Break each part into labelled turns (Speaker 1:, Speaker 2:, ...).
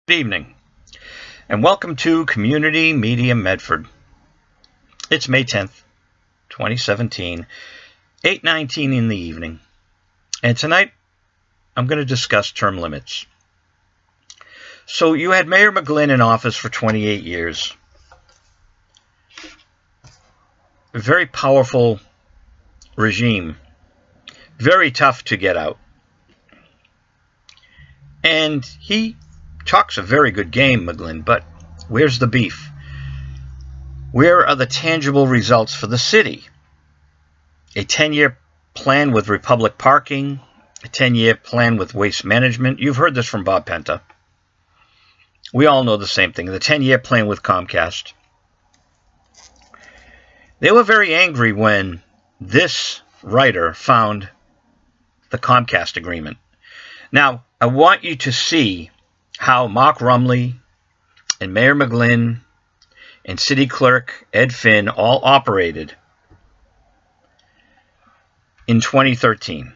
Speaker 1: Good evening, and welcome to Community Media Medford. It's May 10th, 2017, 8:19 in the evening, and tonight I'm going to discuss term limits. So you had Mayor McGlynn in office for 28 years. A very powerful regime, very tough to get out. And he talks a very good game, McGlynn, but where's the beef? Where are the tangible results for the city? A 10-year plan with Republic parking, a 10-year plan with waste management. You've heard this from Bob Penta. We all know the same thing, the 10-year plan with Comcast. They were very angry when this writer found the Comcast agreement. Now, I want you to see how Mark Rumley and Mayor McGlynn and City Clerk Ed Finn all operated in 2013.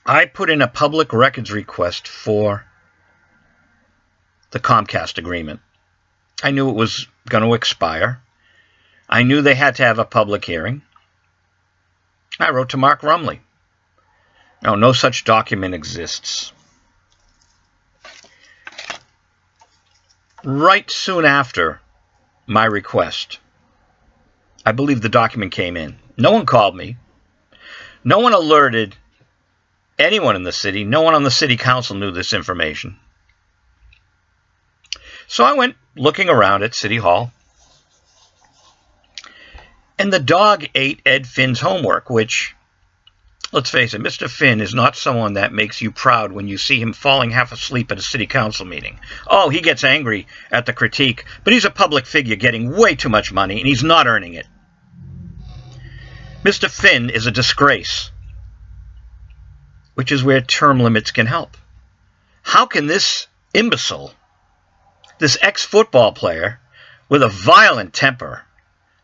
Speaker 1: I put in a public records request for the Comcast agreement. I knew it was going to expire. I knew they had to have a public hearing. I wrote to Mark Rumley. No such document exists. Right soon after my request, I believe the document came in. No one called me. No one alerted anyone in the city. No one on the city council knew this information. So I went looking around at City Hall, and the dog ate Ed Finn's homework, which, let's face it, Mr. Finn is not someone that makes you proud when you see him falling half asleep at a city council meeting. Oh, he gets angry at the critique, but he's a public figure getting way too much money, and he's not earning it. Mr. Finn is a disgrace, which is where term limits can help. How can this imbecile, this ex-football player with a violent temper,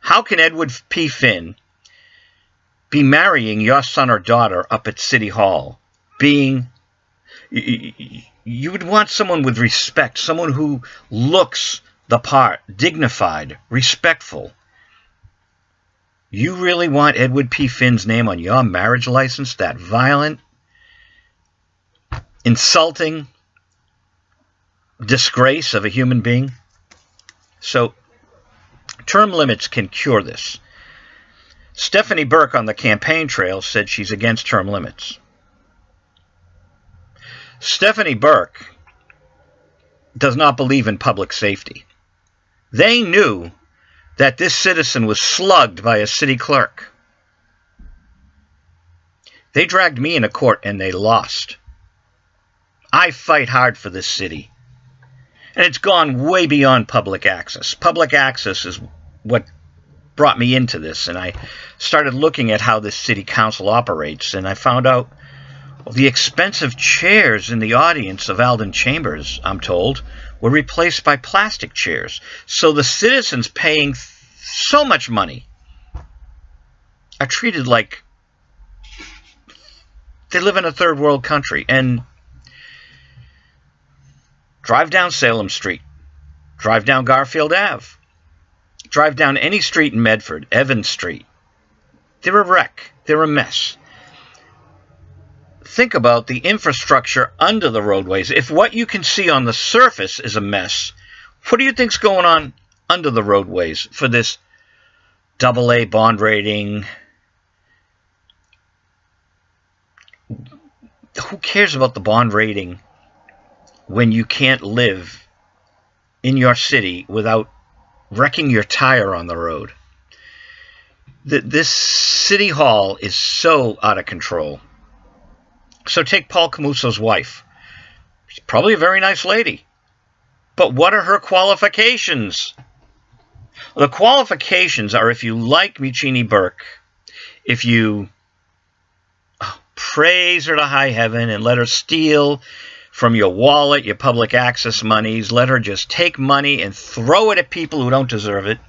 Speaker 1: how can Edward P. Finn be marrying your son or daughter up at City Hall? You would want someone with respect, someone who looks the part, dignified, respectful. You really want Edward P. Finn's name on your marriage license, that violent, insulting disgrace of a human being? So, term limits can cure this. Stephanie Burke on the campaign trail said she's against term limits. Stephanie Burke does not believe in public safety. They knew that this citizen was slugged by a city clerk. They dragged me into court and they lost. I fight hard for this city. And it's gone way beyond public access. Public access is what brought me into this, and I started looking at how this city council operates, and I found out the expensive chairs in the audience of Alden Chambers, I'm told, were replaced by plastic chairs. So the citizens paying so much money are treated like they live in a third world country. And drive down Salem Street, drive down Garfield Ave, drive down any street in Medford, Evans Street. They're a wreck. They're a mess. Think about the infrastructure under the roadways. If what you can see on the surface is a mess, what do you think's going on under the roadways for this AA bond rating? Who cares about the bond rating when you can't live in your city without wrecking your tire on the road? This city hall is so out of control. So take Paul Camuso's wife. She's probably a very nice lady. But what are her qualifications? The qualifications are, if you like Muchini Burke, if you praise her to high heaven and let her steal from your wallet, your public access monies, let her just take money and throw it at people who don't deserve it.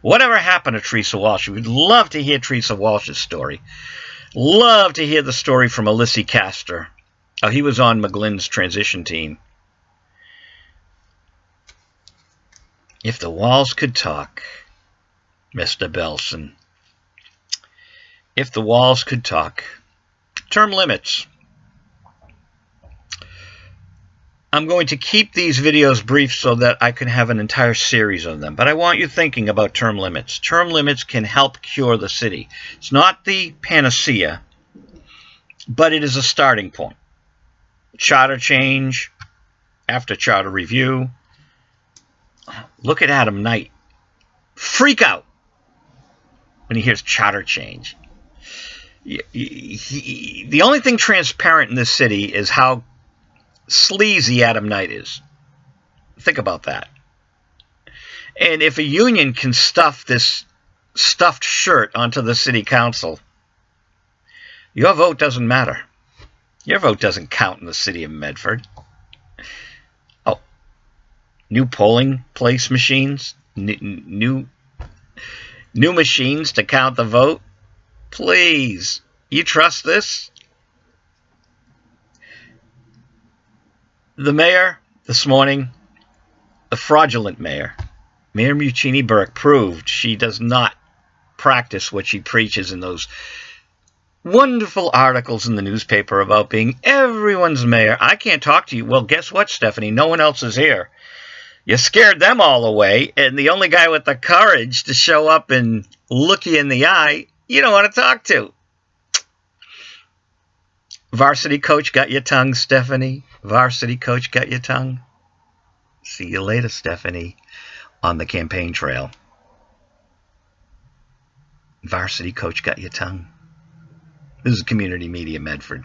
Speaker 1: Whatever happened to Teresa Walsh? We'd love to hear Teresa Walsh's story. Love to hear the story from Alyssa Castor. He was on McGlynn's transition team. If the walls could talk, Mr. Belson. If the walls could talk. Term limits. I'm going to keep these videos brief so that I can have an entire series of them. But I want you thinking about term limits. Term limits can help cure the city. It's not the panacea, but it is a starting point. Charter change, after charter review. Look at Adam Knight. Freak out when he hears charter change. The only thing transparent in this city is how sleazy Adam Knight is. Think about that. And if a union can stuff this stuffed shirt onto the city council, your vote doesn't matter. Your vote doesn't count in the city of Medford. Oh, new polling place machines? New machines to count the vote? Please, you trust this? The mayor this morning, the fraudulent mayor, Mayor Muccini Burke, proved she does not practice what she preaches in those wonderful articles in the newspaper about being everyone's mayor. I can't talk to you. Well, guess what, Stephanie? No one else is here. You scared them all away, and the only guy with the courage to show up and look you in the eye, you don't want to talk to. Varsity coach got your tongue, Stephanie. Varsity coach got your tongue. See you later, Stephanie, on the campaign trail. Varsity coach got your tongue. This is Community Media Medford.